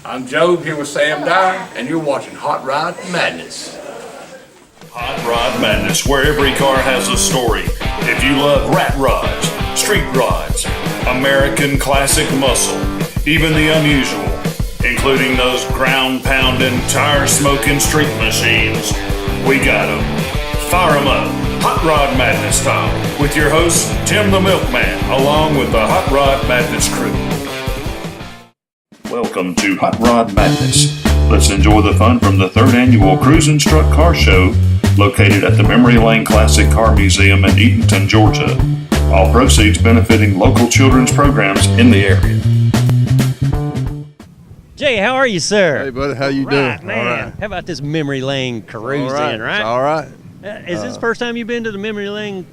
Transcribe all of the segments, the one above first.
I'm Job here with Sam Dyer, and you're watching Hot Rod Madness. Hot Rod Madness, where every car has a story. If you love rat rods, street rods, American classic muscle, even the unusual, including those ground-pounding, tire-smoking street machines, we got them. Fire them up, Hot Rod Madness style, with your host, Tim the Milkman, along with the Hot Rod Madness crew. Welcome to Hot Rod Madness. Let's enjoy the fun from the 3rd annual Cruisin' Strut Car Show, located at the Memory Lane Classic Car Museum in Eatonton, Georgia. All proceeds benefiting local children's programs in the area. Jay, how are you, sir? Hey, buddy, how you doing? Right, man. All right. How about this Memory Lane cruise All right. in, right? It's all right. Is this the first time you've been to the Memory Lane?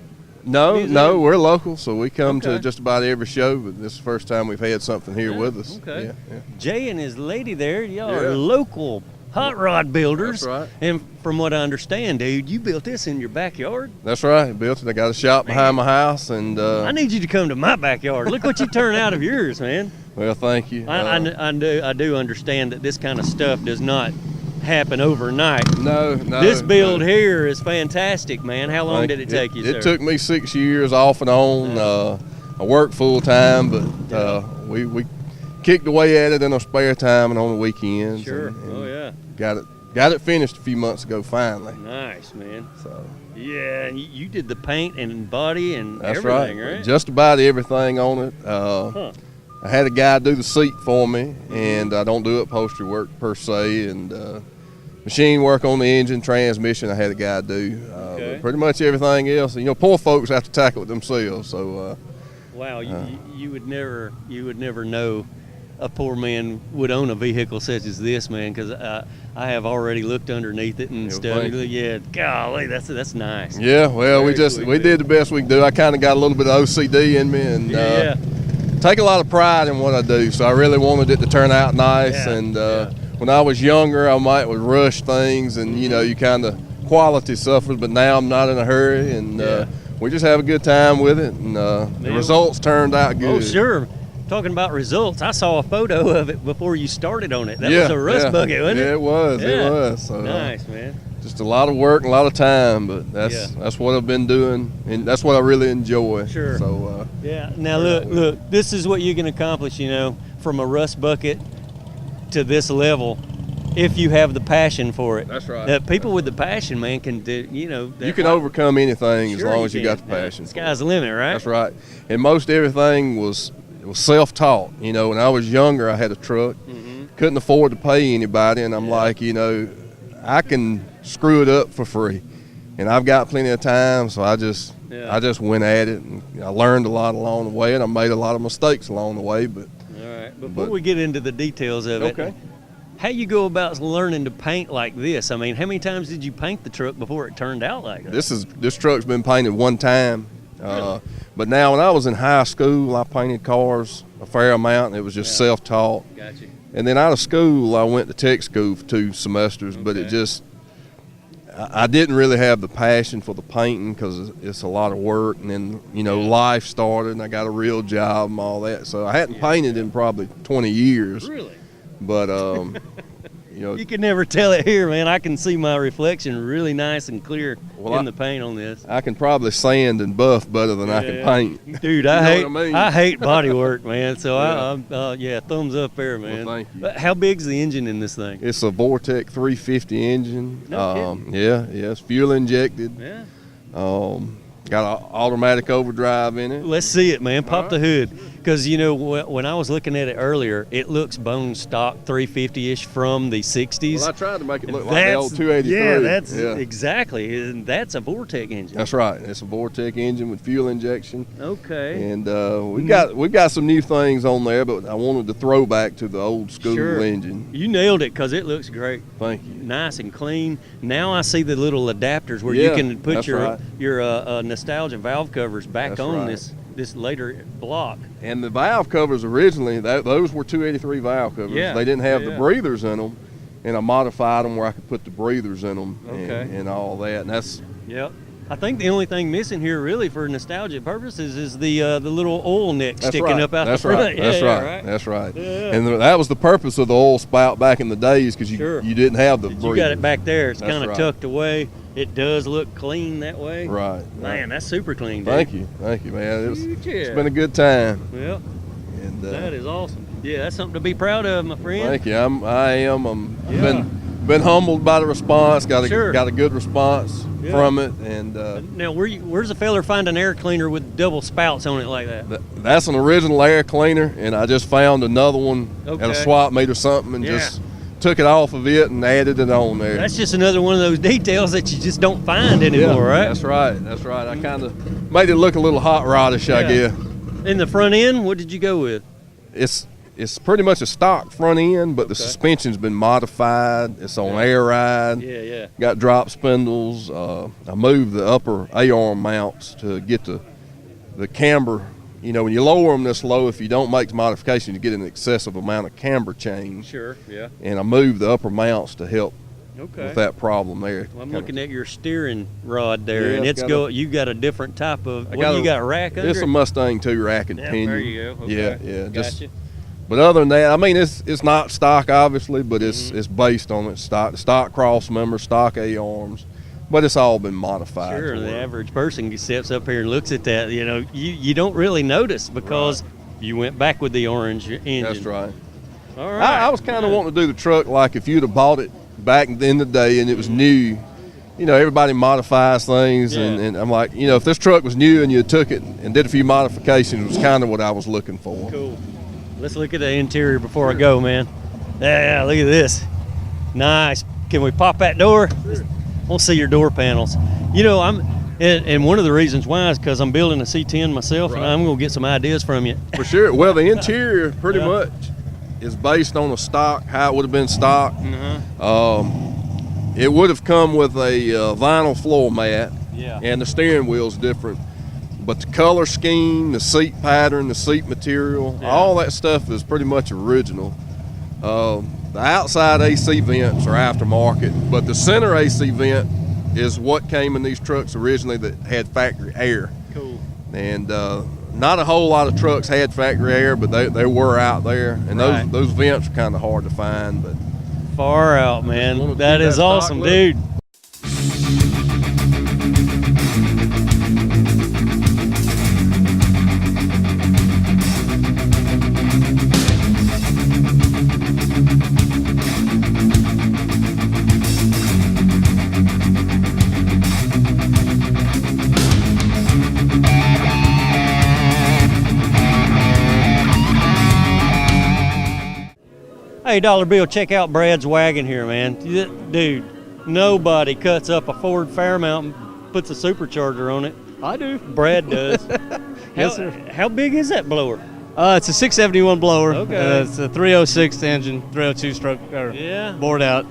No, we're local, so we come Okay. to just about every show, but this is the first time we've had something here with us. Okay. Yeah. Jay and his lady there, y'all Yeah. are local hot rod builders. That's right. And from what I understand, dude, you built this in your backyard? That's right. Built it. I got a shop behind my house, and I need you to come to my backyard. Look what you turned out of yours, man. well, thank you. I do understand that this kind of stuff does not happen overnight. No. This build here is fantastic, man. How long Thank did it take you, sir? It took me 6 years off and on. I worked full time, but we kicked away at it in our spare time and on the weekends. Sure. And got it finished a few months ago finally. Nice, man. So Yeah, and you did the paint and body and that's everything, right. right? Just about everything on it. I had a guy do the seat for me, and I don't do upholstery work per se, and machine work on the engine, transmission, I had a guy do. But pretty much everything else. Poor folks have to tackle it themselves. So. Wow, you would never know a poor man would own a vehicle such as this, man, because I have already looked underneath it and stuff. Yeah, golly, that's nice. Yeah, well, we did the best we could do. I kind of got a little bit of OCD in me, and take a lot of pride in what I do. So I really wanted it to turn out nice. When I was younger, I would rush things, and you kind of quality suffers. But now I'm not in a hurry, and we just have a good time with it, and the results turned out good. Oh, sure. Talking about results, I saw a photo of it before you started on it. That was a rust bucket, wasn't it? Yeah, it was. Yeah. It was. So, nice, man. Just a lot of work and a lot of time, but that's what I've been doing, and that's what I really enjoy. Sure. So Now look, this is what you can accomplish, from a rust bucket to this level, if you have the passion for it. That's right. People with the passion, man, can do. You can overcome anything as long as you got the passion. The sky's the limit, right? That's right. And most everything was self-taught. When I was younger, I had a truck, couldn't afford to pay anybody, and I'm like, I can screw it up for free, and I've got plenty of time, so I just went at it, and I learned a lot along the way, and I made a lot of mistakes along the way. But all right, before we get into the details of it, how you go about learning to paint like this? I mean, how many times did you paint the truck before it turned out like that? This truck's been painted one time. But now, when I was in high school, I painted cars a fair amount, and it was just self-taught. Gotcha. And then out of school, I went to tech school for 2 semesters, but I didn't really have the passion for the painting because it's a lot of work, and then, life started, and I got a real job and all that. So I hadn't painted in probably 20 years. Really? But, you can never tell it here, man. I can see my reflection really nice and clear in the paint on this. I can probably sand and buff better than I can paint. Dude, I hate body work, man. So thumbs up there, man. Well, thank you. But how big's the engine in this thing? It's a Vortec 350 engine. No kidding. It's fuel injected. Yeah. Got an automatic overdrive in it. Let's see it, man. Pop the hood. Because, when I was looking at it earlier, it looks bone stock 350-ish from the 60s. Well, I tried to make it look like the old 283. Yeah, exactly. And that's a Vortec engine. That's right. It's a Vortec engine with fuel injection. Okay. And we got some new things on there, but I wanted to throw back to the old school engine. You nailed it because it looks great. Thank you. Nice and clean. Now I see the little adapters where you can put your nostalgia valve covers back on this later block. And the valve covers originally, those were 283 valve covers. Yeah. They didn't have the breathers in them, and I modified them where I could put the breathers in them and all that. And that's I think the only thing missing here, really, for nostalgia purposes, is the little oil neck sticking up out the front. Right. That's right. That's right. Yeah. And that was the purpose of the oil spout back in the days, because you didn't have the You got it back there. It's That's kind of right. tucked away. It does look clean that way. Right. Man, that's super clean, dude. Thank you, man. It's Yeah. been a good time. Well, And that is awesome. Yeah, that's something to be proud of, my friend. thank you. I am. Yeah. Been humbled by the response. Got a good response Yeah. from it, and Now, where's a feller find an air cleaner with double spouts on it like that? that's an original air cleaner, and I just found another one at Okay. a swap meet or something, and just took it off of it and added it on there. That's just another one of those details that you just don't find anymore, right? That's right. That's right. I kind of made it look a little hot rodish, I guess. In the front end, what did you go with? It's pretty much a stock front end, but the suspension's been modified. It's on air ride. Yeah. Got drop spindles. I moved the upper A-arm mounts to get the camber. You know, when you lower them this low, if you don't make the modification, you get an excessive amount of camber change. Sure, yeah. And I moved the upper mounts to help Okay. with that problem there. Well, I'm looking at your steering rod there, Yeah, and you got a different type of. You got a rack under It's a it? Mustang 2 rack and Yeah, pinion. there you go. Okay. Yeah. Gotcha. But other than that, I mean, it's not stock, obviously, but it's based on it. Stock cross members, stock A-arms, but it's all been modified. Sure, to the where- average person steps up here and looks at that. You know, you don't really notice because you went back with the orange engine. That's right. All right. I was kind of wanting to do the truck like if you'd have bought it back in the day and it was new. You know, everybody modifies things, and I'm like, you know, if this truck was new and you took it and did a few modifications, it was kind of what I was looking for. Cool. Let's look at the interior before I go, man. Yeah, look at this. Nice. Can we pop that door? I want to see your door panels. You know, and one of the reasons why is because I'm building a C10 myself, and I'm going to get some ideas from you. For sure. Well, the interior pretty much is based on a stock, how it would have been stock. It would have come with a vinyl floor mat, and the steering wheel's different. But the color scheme, the seat pattern, the seat material, all that stuff is pretty much original. The outside AC vents are aftermarket, but the center AC vent is what came in these trucks originally that had factory air. Cool. And not a whole lot of trucks had factory air, but they were out there. And those vents are kind of hard to find. But Far out, man. That is that stock awesome, look. dude. Hey, Dollar Bill, check out Brad's wagon here, man. Dude, nobody cuts up a Ford Fairmount and puts a supercharger on it. I do. Brad does. Yes, sir. How big is that blower? It's a 671 blower. Okay. It's a 306 engine, 302 stroke, bored out.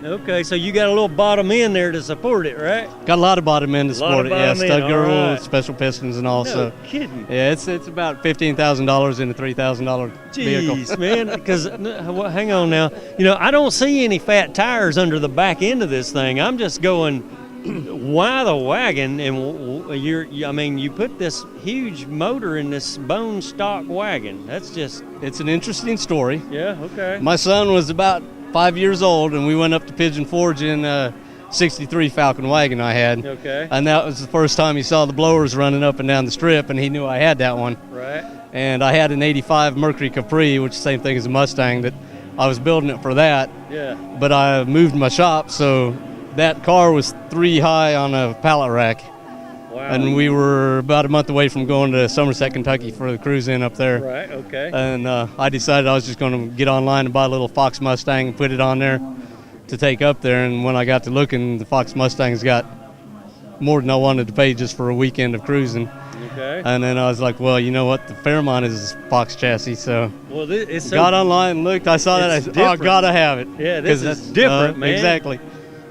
Okay, so you got a little bottom end there to support it, right? Got a lot of bottom end to support it. Yeah, bottom end, stud all girdle, right. special pistons and all. No So kidding. yeah, it's about $15,000 in a $3,000 vehicle. Jeez, man. Because hang on now. You know, I don't see any fat tires under the back end of this thing. I'm just going, why the wagon? And you put this huge motor in this bone stock wagon. That's just. It's an interesting story. Yeah. Okay. My son was about 5 years old, and we went up to Pigeon Forge in a '63 Falcon wagon I had. Okay. And that was the first time he saw the blowers running up and down the strip, and he knew I had that one. Right. And I had an '85 Mercury Capri, which is the same thing as a Mustang, that I was building it for that. Yeah. But I moved my shop, so that car was 3 high on a pallet rack. Wow. And we were about a month away from going to Somerset, Kentucky for the cruise in up there. Right. Okay. And I decided I was just going to get online and buy a little Fox Mustang and put it on there to take up there. And when I got to looking, the Fox Mustang's got more than I wanted to pay just for a weekend of cruising. Okay. And then I was like, well, you know what? The Fairmont is Fox chassis, so Well, it's so got online and looked. I saw that. I it's said, oh, different. gotta have it. Yeah, this 'Cause is that's, different, man. Exactly.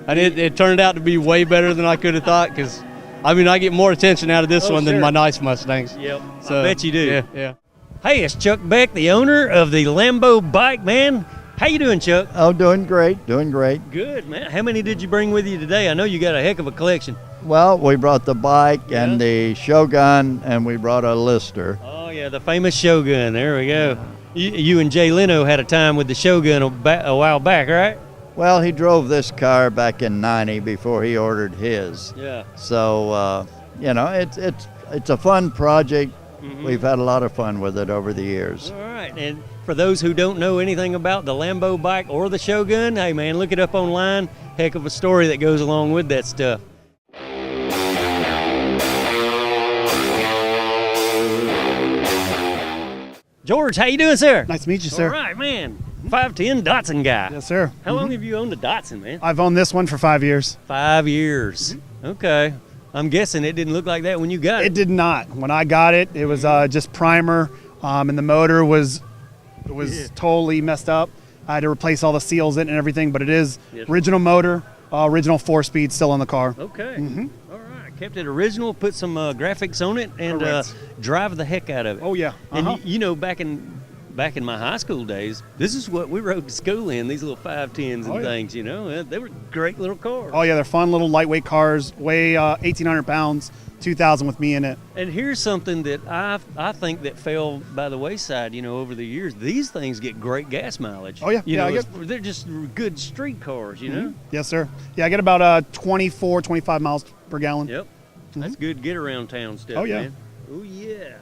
And it turned out to be way better than I could have thought, because I mean, I get more attention out of this one than sure. my nice Mustangs. Yep. So, I bet you do. Yeah, yeah. Hey, it's Chuck Beck, the owner of the Lambo Bike, man. How you doing, Chuck? Oh, doing great, doing great. Good, man. How many did you bring with you today? I know you got a heck of a collection. Well, we brought the bike and the Shogun, and we brought a Lister. Oh, yeah, the famous Shogun. There we go. You and Jay Leno had a time with the Shogun a while back, right? Well, he drove this car back in '90 before he ordered his. Yeah. So, it's a fun project. Mm-hmm. We've had a lot of fun with it over the years. All right, and for those who don't know anything about the Lambo bike or the Shogun, hey, man, look it up online. Heck of a story that goes along with that stuff. George, how you doing, sir? Nice to meet you, sir. All right, man. 5'10" Datsun guy. Yes, sir. How long have you owned a Datsun, man? I've owned this one for 5 years. 5 years. Okay. I'm guessing it didn't look like that when you got it. It did not. When I got it, it was just primer, and the motor was totally messed up. I had to replace all the seals in and everything, but it is original motor, original 4-speed still in the car. Okay. All right. Kept it original, put some graphics on it, and drive the heck out of it. Oh, yeah. And you know, back in my high school days, this is what we rode to school in, these little 510s and things, you know. They were great little cars. Oh, yeah, they're fun little lightweight cars, weigh 1,800 pounds, 2,000 with me in it. And here's something that I think that fell by the wayside, you know, over the years. These things get great gas mileage. Oh, yeah. You yeah, know, they're just good street cars, you know. Yes, sir. Yeah, I get about 24, 25 miles per gallon. Yep. That's good get around town stuff, Oh, yeah. man. Oh, yeah.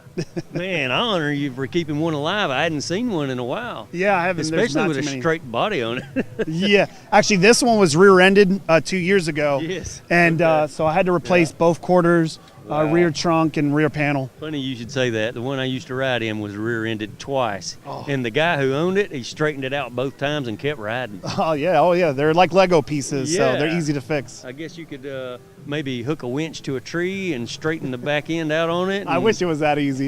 Man, I honor you for keeping one alive. I hadn't seen one in a while. Yeah, I haven't. Especially with too a many. straight body on it. Yeah, actually, this one was rear-ended 2 years ago. Yes. And so I had to replace both quarters, rear trunk, and rear panel. Funny you should say that. The one I used to ride in was rear-ended twice. Oh. And the guy who owned it, he straightened it out both times and kept riding. Oh yeah, they're like Lego pieces, so they're Yeah. easy to fix. I guess you could maybe hook a winch to a tree and straighten the back end out on it. I wish it was that easy.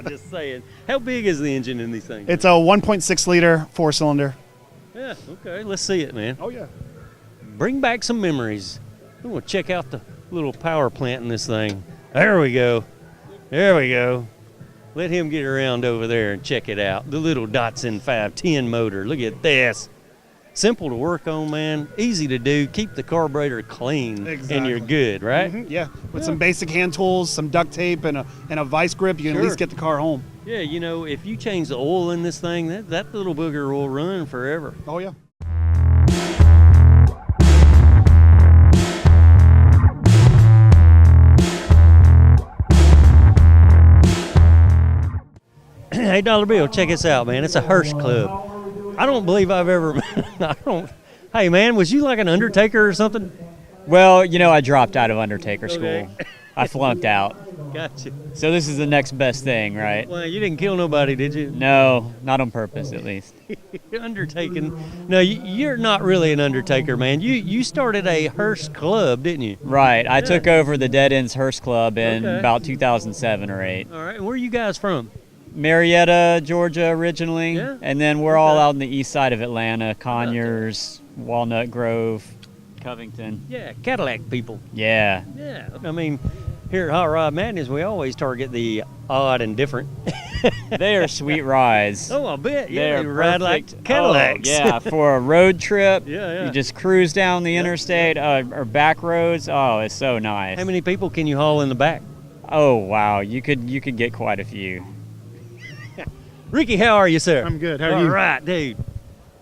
Just saying. How big is the engine in these things? It's a 1.6 liter 4-cylinder. Yeah, okay. Let's see it, man. Oh yeah. Bring back some memories. We'll check out the little power plant in this thing. There we go. There we go. Let him get around over there and check it out. The little Datsun 510 motor. Look at this. Simple to work on, man. Easy to do. Keep the carburetor clean, and you're good, right? Yeah, with some basic hand tools, some duct tape, and a vice grip, you can at least get the car home. Yeah, you know, if you change the oil in this thing, that little booger will run forever. Oh yeah. Hey, Dollar Bill, check this out, man. It's a Hearst Club. I don't believe I've ever. Hey, man, was you like an undertaker or something? Well, you know, I dropped out of undertaker school. I flunked out. Gotcha. So this is the next best thing, right? Well, you didn't kill nobody, did you? No, not on purpose, at least. Undertaking. No, you're not really an undertaker, man. You started a Hearst Club, didn't you? Right. I took over the Dead Ends Hearst Club in about 2007 or 8. All right. And where are you guys from? Marietta, Georgia originally, Yeah. and then we're all out on the east side of Atlanta, Conyers, Walnut Grove, Covington. Yeah, Cadillac people. Yeah. Yeah. I mean, here at Hot Rod Madness, we always target the odd and different. They are sweet rides. Oh, I bet. They Yeah, are they ride like perfect. Cadillacs. Oh, yeah, for a road trip. Yeah. You just cruise down the interstate or back roads. Oh, it's so nice. How many people can you haul in the back? Oh, wow. You could get quite a few. Ricky, how are you, sir? I'm good. How are All you? right, dude.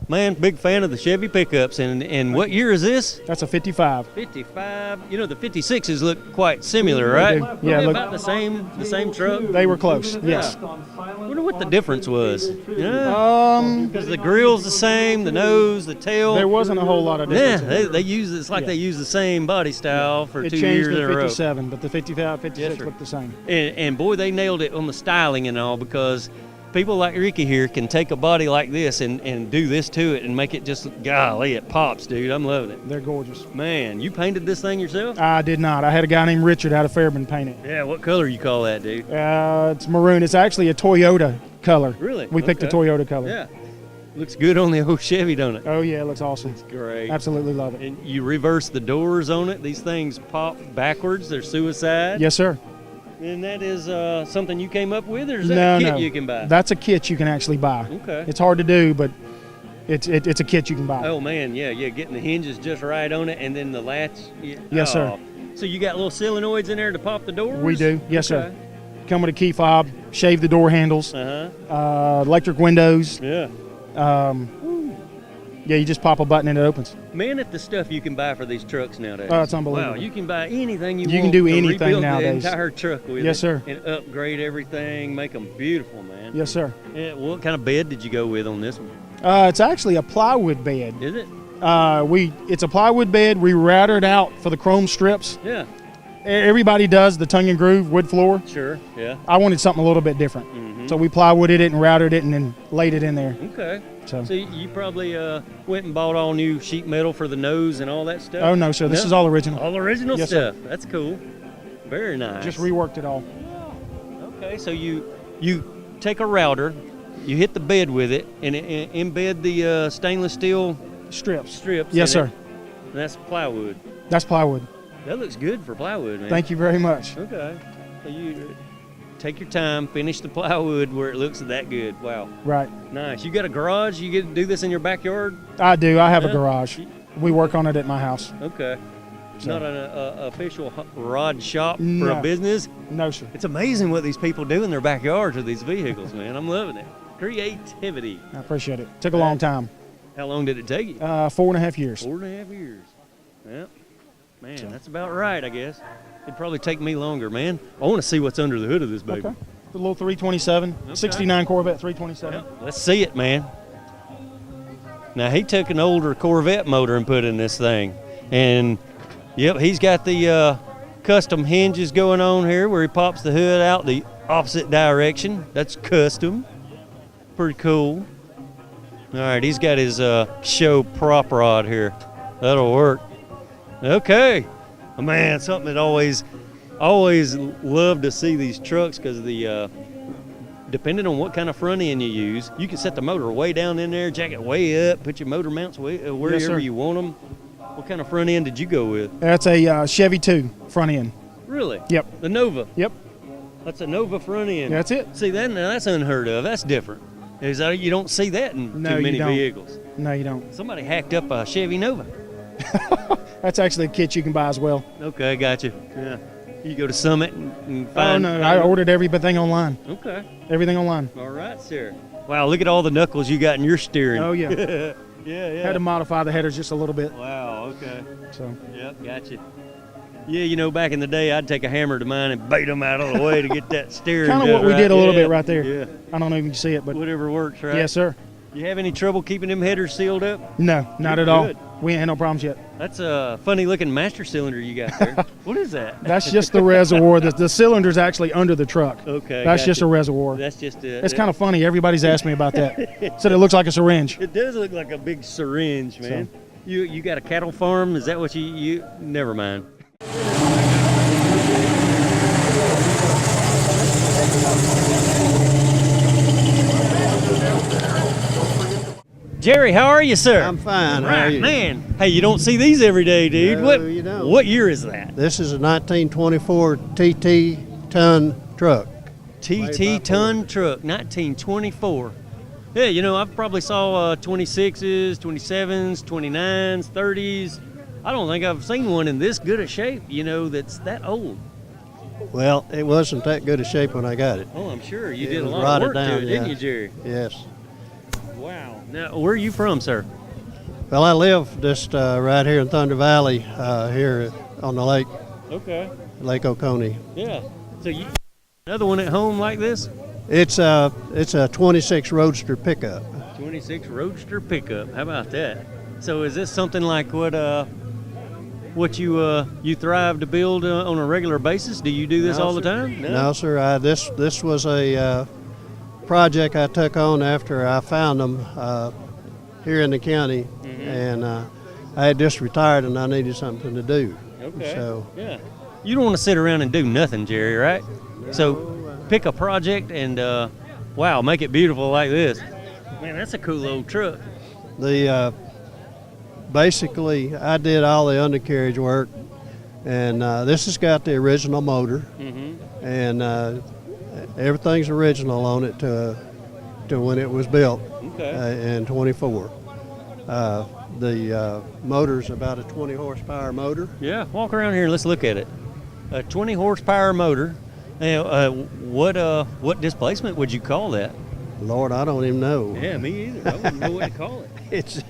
Man, big fan of the Chevy pickups. And what year is this? That's a 55. 55. You know, the 56s look quite similar, right? do. Yeah, They look- about the same truck. They were close. Yes. Wonder what the difference was. Yeah. Because the grill's the same, the nose, the tail. There wasn't a whole lot of Yeah, difference. they use it's like they use the same body style for It 2 changed years in in a row. 57, but the 55, 56 sir. looked the same. And boy, they nailed it on the styling and all, because people like Ricky here can take a body like this and do this to it and make it just, golly, it pops, dude. I'm loving it. They're gorgeous. Man, you painted this thing yourself? I did not. I had a guy named Richard out of Fairburn paint it. Yeah, what color you call that, dude? It's maroon. It's actually a Toyota color. Really? We picked a Okay. Toyota color. Yeah. Looks good on the old Chevy, don't it? Oh, yeah, it looks awesome. Great. Absolutely love it. And you reverse the doors on it. These things pop backwards. They're suicide. Yes, sir. And that is something you came up with, or is that a kit you can buy? That's a kit you can actually buy. Okay. It's hard to do, but It's a kit you can buy. Oh man, yeah, getting the hinges just right on it, and then the latch. Yes, sir. So you got little solenoids in there to pop the doors? We do, yes, Okay. sir. Come with a key fob, shave the door handles, electric windows. Yeah. Yeah, you just pop a button and it opens. Man, at the stuff you can buy for these trucks nowadays. Oh, it's unbelievable. Wow, you can buy anything you You want. can do to anything rebuild nowadays. the entire truck with Yes, it. sir. And upgrade everything, make them beautiful, man. Yes, sir. Yeah, what kind of bed did you go with on this one? It's actually a plywood bed. Is it? It's a plywood bed. We routed out for the chrome strips. Yeah. Everybody does the tongue and groove wood floor. Sure. Yeah. I wanted something a little bit different. So we plywooded it and routed it and then laid it in there. Okay. So you probably went and bought all new sheet metal for the nose and all that stuff? Oh, no, sir. This is all original. All original Yes, stuff. sir. That's cool. Very nice. Just reworked it all. Okay, so you take a router, you hit the bed with it, and embed the stainless steel Strips. in Yes, sir. it. And that's plywood. That's plywood. That looks good for plywood, man. Thank you very much. Okay. So you take your time, finish the plywood where it looks that good. Wow. Right. Nice. You got a garage? You get to do this in your backyard? I do. I have a Yeah. garage. We work on it at my house. Okay. So- Not an official rod shop for No. a business? No, sir. It's amazing what these people do in their backyards with these vehicles, man. I'm loving it. Creativity. I appreciate it. Took a long time. How long did it take you? 4.5 years. 4.5 years. Yep. Man, that's about right, I guess. It'd probably take me longer, man. I want to see what's under the hood of this baby. Okay. The little 327, 69 Corvette 327. Yep. Let's see it, man. Now, he took an older Corvette motor and put in this thing. And, yep, he's got the custom hinges going on here where he pops the hood out the opposite direction. That's custom. Pretty cool. All right, he's got his show prop rod here. That'll work. Okay. Oh, man, something that always love to see these trucks because the depending on what kind of front end you use, you can set the motor way down in there, jack it way up, put your motor mounts wherever Yes, sir. you want them. What kind of front end did you go with? That's a Chevy 2 front end. Really? Yep. The Nova. Yep. That's a Nova front end. That's it. See, now that's unheard of. That's different. You don't see that in No, too you many don't. vehicles. No, you don't. Somebody hacked up a Chevy Nova. That's actually a kit you can buy as well. Okay, gotcha. Yeah. You go to Summit and Oh, find. no. I ordered everything online. Okay. Everything online. All right, sir. Wow, look at all the knuckles you got in your steering. Oh, yeah. yeah. Had to modify the headers just a little bit. Wow, okay. So Yep, gotcha. Yeah, back in the day, I'd take a hammer to mine and bait them out of the way to get that steering. kind of done what we right. did a little Yeah, bit right there. Yeah, I don't know if you can see it, but whatever works, right? yes, sir. You have any trouble keeping them headers sealed up? No, not You're at all. good. We ain't had no problems yet. That's a funny looking master cylinder you got there. What is that? That's just the reservoir. The cylinder's actually under the truck. Okay. That's just a gotcha. reservoir. That's just a. It's kind of funny. Everybody's asked me about that. Said it looks like a syringe. It does look like a big syringe, man. You got a cattle farm? Is that what you? Never mind. Jerry, how are you, sir? I'm fine. How are Right, you? man. Hey, you don't see these every day, dude. No, what? you don't. What year is that? This is a 1924 TT ton truck. TT ton truck, 1924. Yeah, I've probably saw 26s, 27s, 29s, 30s. I don't think I've seen one in this good a shape, that's that old. Well, it wasn't that good a shape when I got it. Oh, I'm sure. You It did a was lot of rotted work to down, it, didn't yeah. you, Jerry? Yes. Wow. Now, where are you from, sir? Well, I live just right here in Thunder Valley, here on the lake, Okay. Lake Oconee. Yeah. So you another one at home like this? It's a 26 Roadster pickup. 26 Roadster pickup. How about that? So is this something like what you thrive to build on a regular basis? Do you do this No, all the sir. time? No, sir. This was a project I took on after I found them here in the county, and I had just retired and I needed something to do. Okay. So yeah. You don't want to sit around and do nothing, Jerry, right? So pick a project and wow, make it beautiful like this. Man, that's a cool old truck. the basically I did all the undercarriage work, and this has got the original motor, and everything's original on it to when it was built Okay. in 24. The motor's about a 20 horsepower motor. Yeah, walk around here and let's look at it. A 20 horsepower motor. What displacement would you call that? Lord, I don't even know. Yeah, me either. I wouldn't know what to call it.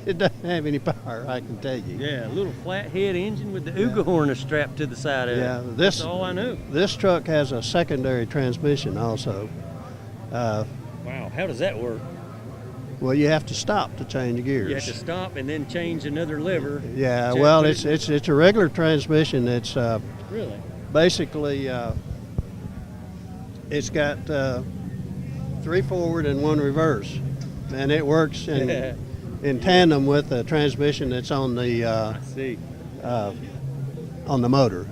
It doesn't have any power, I can tell you. Yeah, a little flathead engine with the Ugehorn strapped to the side of it. That's all I know. This truck has a secondary transmission also. Wow, how does that work? Well, you have to stop to change gears. You have to stop and then change another lever. Yeah, well, it's a regular transmission. It's really basically it's got 3 forward and 1 reverse, and it works in tandem with the transmission that's on the on the motor.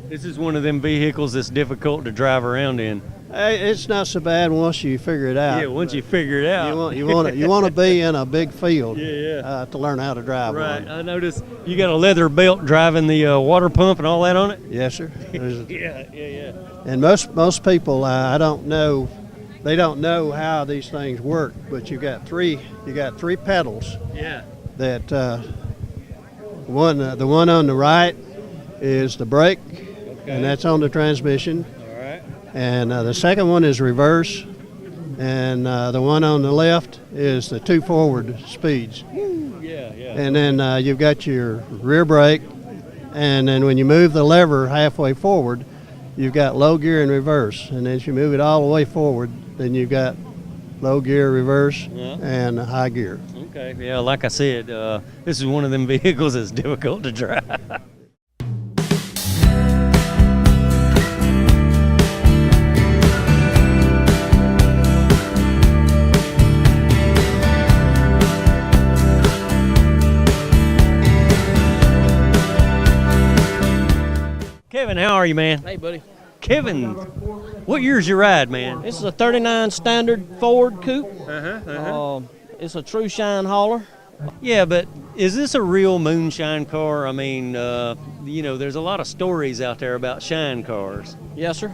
This is one of them vehicles that's difficult to drive around in. It's not so bad once you figure it out. Yeah, once you figure it out. You want to be in a big field to learn how to drive right. one. I noticed you got a leather belt driving the water pump and all that on it? Yes, sir. Yeah. And most people, I don't know, they don't know how these things work, but you got three pedals. Yeah. That the one on the right is the brake, and that's on the transmission. And the second one is reverse, and the one on the left is the 2 forward speeds. Yeah. And then you've got your rear brake, and then when you move the lever halfway forward, you've got low gear and reverse. And as you move it all the way forward, then you've got low gear, reverse, and high gear. Okay, yeah, like I said, this is one of them vehicles that's difficult to drive. Kevin, how are you, man? Hey, buddy. Kevin, what year's your ride, man? This is a 39 standard Ford coupe. Uh-huh. It's a true shine hauler. Yeah, but is this a real moonshine car? I mean, there's a lot of stories out there about shine cars. Yes, sir.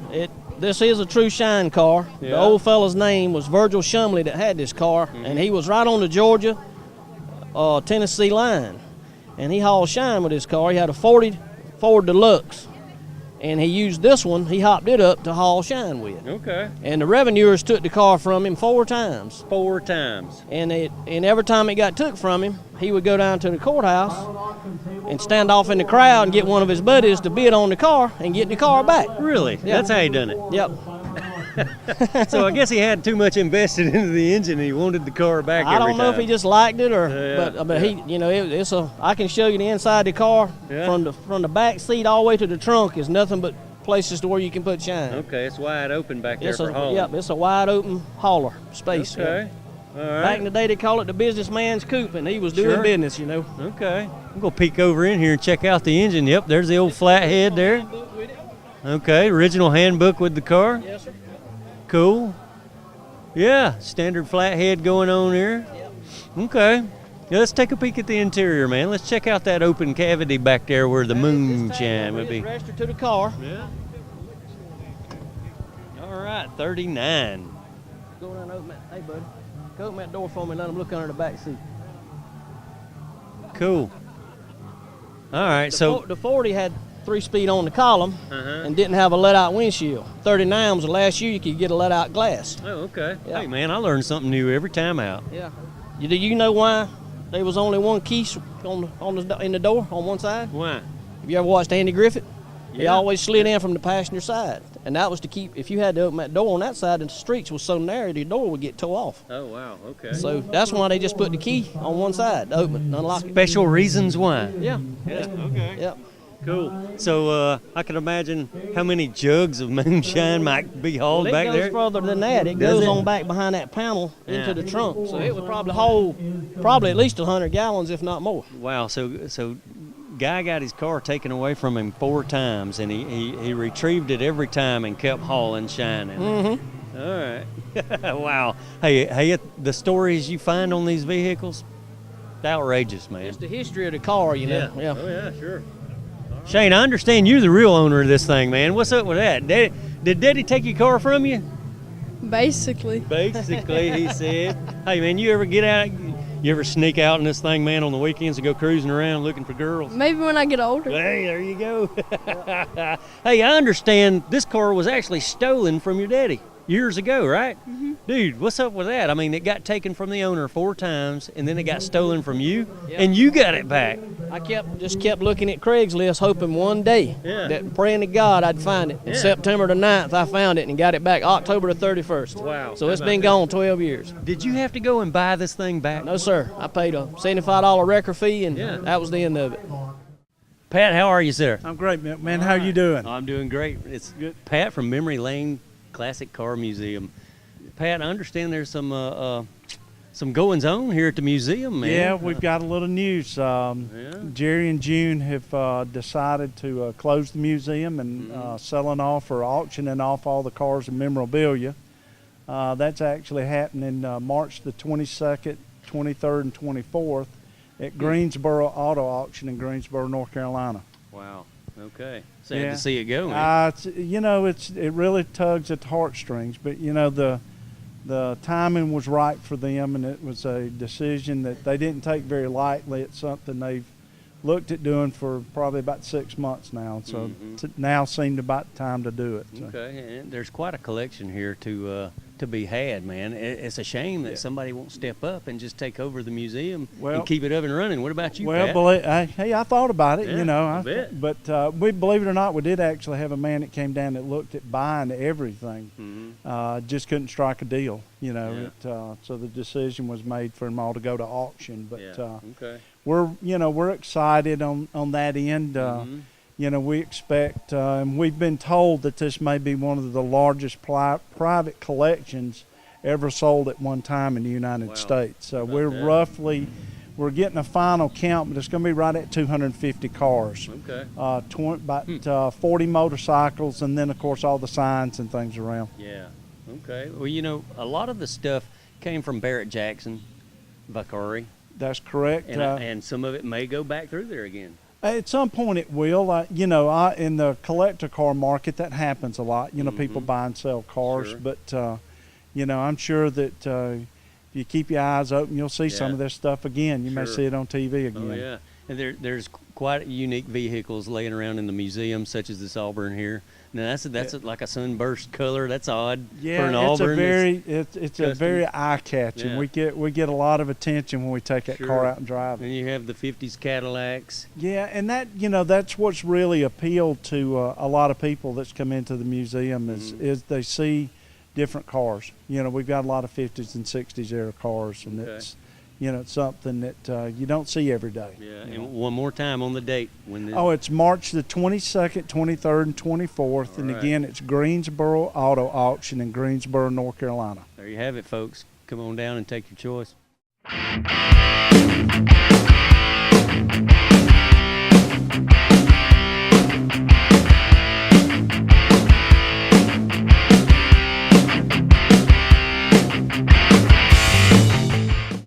This is a true shine car. Yeah. The old fella's name was Virgil Shumley that had this car, and he was right on the Georgia-Tennessee line. And he hauled shine with his car. He had a 40 Ford Deluxe. And he used this one, he hopped it up to haul shine with. Okay. And the revenuers took the car from him 4 times. 4 times. And every time it got took from him, he would go down to the courthouse and stand off in the crowd and get one of his buddies to bid on the car and get the car back. Really? Yeah. That's how he done it? Yep. So I guess he had too much invested into the engine and he wanted the car back every I don't know time. if he just liked it but he, I can show you the inside of the car from the back seat all the way to the trunk is nothing but places to where you can put shine. Okay, it's wide open back there for hauling. Yep, it's a wide open hauler space. Okay. All right. Back in the day, they call it the businessman's coupe, and he was doing business, Okay. I'm going to peek over in here and check out the engine. Yep, there's the old flathead there. Okay, original handbook with the car. Yes, sir. Cool. Yeah, standard flathead going on here. Yep. Okay. Yeah, let's take a peek at the interior, man. Let's check out that open cavity back there where the moonshine would be. Registered to the car. Yeah. All right, 39. Go down and open that. Hey, buddy. Go open that door for me and let them look under the back seat. Cool. All right, the 40 had 3-speed on the column and didn't have a let-out windshield. 39 was the last year you could get a let-out glass. Oh, okay. Yeah. Hey, man, I learn something new every time out. Yeah. Do you know why there was only one key in the door on one side? Why? Have you ever watched Andy Griffith? Yeah. He always slid in from the passenger side. And that was to keep, if you had to open that door on that side, and the streets was so narrow, the door would get tore off. Oh, wow, okay. So that's why they just put the key on one side to open it and unlock it. Special reasons why? Yeah. Yeah, okay. Yep. Cool. So I can imagine how many jugs of moonshine might be hauled back there. It goes further than that. It goes on back behind that panel into the trunk. So it would probably hold at least 100 gallons, if not more. Wow. So guy got his car taken away from him 4 times, and he retrieved it every time and kept hauling shine in it. Mm-hmm. All right. Wow. Hey, the stories you find on these vehicles, outrageous, man. It's the history of the car, Yeah. Yeah. Oh, yeah, sure. Shane, I understand you're the real owner of this thing, man. What's up with that? Did Daddy take your car from you? Basically. Basically, he said. Hey, man, you ever get out You ever sneak out in this thing, man, on the weekends and go cruising around looking for girls? Maybe when I get older. Hey, there you go. Hey, I understand this car was actually stolen from your daddy years ago, right? Mm-hmm. Dude, what's up with that? I mean, it got taken from the owner 4 times, and then it got stolen from you, and you got it back. I just kept looking at Craigslist, hoping one day, that praying to God I'd find it. And September the 9th, I found it and got it back October the 31st. Wow. So it's been gone 12 years. Did you have to go and buy this thing back? No, sir. I paid a $75 record fee, and that was the end of it. Pat, how are you, sir? I'm great, man. How you doing? I'm doing great. It's good. Pat from Memory Lane Classic Car Museum. Pat, I understand there's some goings on here at the museum, man. Yeah, we've got a little news. Jerry and June have decided to close the museum and selling off or auctioning off all the cars and memorabilia. That's actually happening March the 22nd, 23rd, and 24th at Greensboro Auto Auction in Greensboro, North Carolina. Wow. Okay. Sad to see it go, man. It really tugs at the heartstrings, but the timing was right for them, and it was a decision that they didn't take very lightly. It's something they've looked at doing for probably about 6 months now, so now seemed about time to do it. So. Okay, and there's quite a collection here to be had, man. It's a shame that somebody won't step up and just take over the museum and keep it up and running. What about you, Pat? I thought about it, I bet. But we, believe it or not, we did actually have a man that came down that looked at buying everything. Just couldn't strike a deal, so the decision was made for them all to go to auction. But we're excited on that end. We expect, and we've been told that this may be one of the largest private collections ever sold at one time in the United States. So we're getting a final count, but it's going to be right at 250 cars. Okay. About 40 motorcycles, and then, of course, all the signs and things around. Yeah. Okay. Well, a lot of the stuff came from Barrett-Jackson, Vicari. That's correct. And some of it may go back through there again. At some point it will. In the collector car market, that happens a lot. People buy and sell cars. Sure. But, I'm sure that if you keep your eyes open, you'll see some of this stuff again. You may see it on TV again. Oh, yeah. And there's quite unique vehicles laying around in the museum, such as this Auburn here. Now that's like a sunburst color. That's odd for an Auburn. It's a very eye-catching. Yeah. We get a lot of attention when we take that car out and drive it. And you have the 50s Cadillacs. Yeah, and that's what's really appealed to a lot of people that's come into the museum is they see different cars. We've got a lot of 50s and 60s era cars, and it's something that you don't see every day. Yeah, and one more time on the date. It's March the 22nd, 23rd, and 24th. And again, it's Greensboro Auto Auction in Greensboro, North Carolina. There you have it, folks. Come on down and take your choice.